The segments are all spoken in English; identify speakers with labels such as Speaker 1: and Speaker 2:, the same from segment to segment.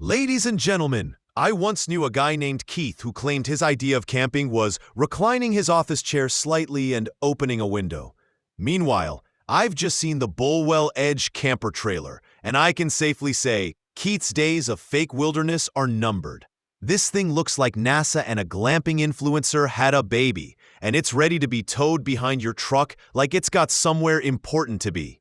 Speaker 1: Ladies and gentlemen, I once knew a guy named Keith who claimed his idea of camping was reclining his office chair slightly and opening a window. Meanwhile, I've just seen the Bolwell Edge camper trailer, and I can safely say Keith's days of fake wilderness are numbered. This thing looks like NASA and a glamping influencer had a baby, and it's ready to be towed behind your truck like it's got somewhere important to be.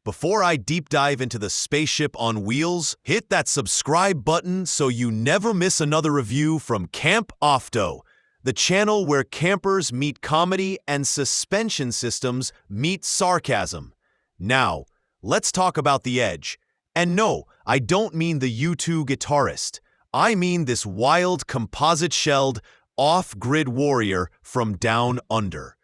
Speaker 1: Before I deep dive into the spaceship on wheels, hit that subscribe button so you never miss another review from CampAvto, the channel where campers meet comedy and suspension systems meet sarcasm. Now, let's talk about the Edge. And no, I don't mean the U2 guitarist. I mean this wild composite-shelled, off-grid warrior from down under.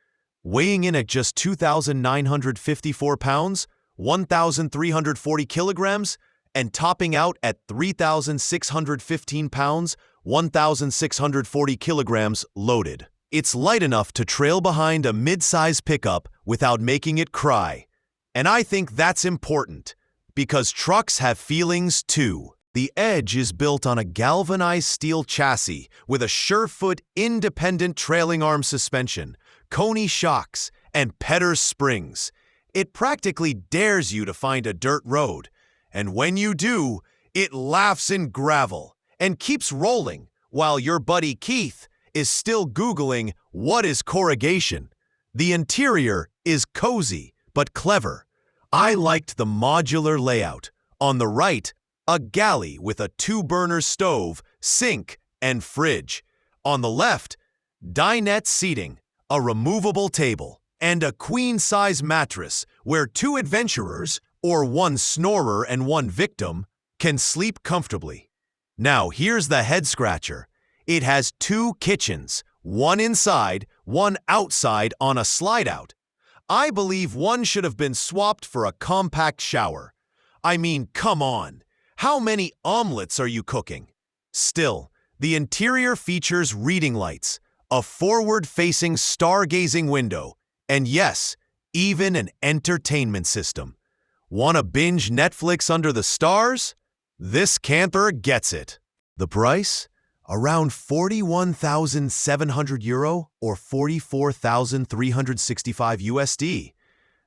Speaker 1: Weighing in at just 2,954 pounds, 1,340 kilograms, and topping out at 3,615 pounds, 1,640 kilograms loaded. It's light enough to trail behind a mid-size pickup without making it cry. And I think that's important, because trucks have feelings too. The Edge is built on a galvanized steel chassis with a Surefoot independent trailing arm suspension, Coney shocks, and Petter springs. It practically dares you to find a dirt road, and when you do, it laughs in gravel and keeps rolling while your buddy Keith is still Googling what is corrugation. The interior is cozy but clever. I liked the modular layout. On the right, a galley with a 2-burner stove, sink, and fridge. On the left, dinette seating, a removable table, and a queen-size mattress where 2 adventurers, or 1 snorer and 1 victim, can sleep comfortably. Now here's the head-scratcher. It has 2 kitchens, 1 inside, 1 outside on a slide-out. I believe one should have been swapped for a compact shower. I mean, come on. How many omelets are you cooking? Still, the interior features reading lights, a forward-facing stargazing window, and yes, even an entertainment system. Want to binge Netflix under the stars? This camper gets it. The price? Around 41,700 euro or 44,365 USD.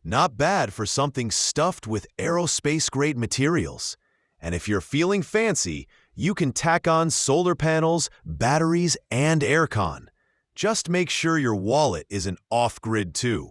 Speaker 1: Not bad for something stuffed with aerospace-grade materials. And if you're feeling fancy, you can tack on solar panels, batteries, and aircon. Just make sure your wallet isn't off-grid too.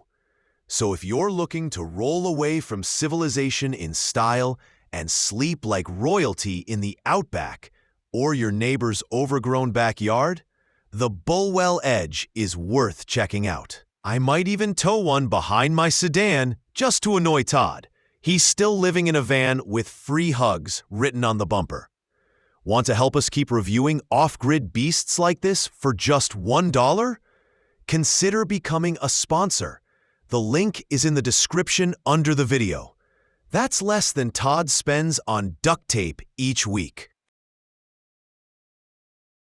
Speaker 1: So if you're looking to roll away from civilization in style and sleep like royalty in the outback or your neighbor's overgrown backyard, the Bolwell Edge is worth checking out. I might even tow one behind my sedan just to annoy Todd. He's still living in a van with free hugs written on the bumper. Want to help us keep reviewing off-grid beasts like this for just $1? Consider becoming a sponsor. The link is in the description under the video. That's less than Todd spends on duct tape each week.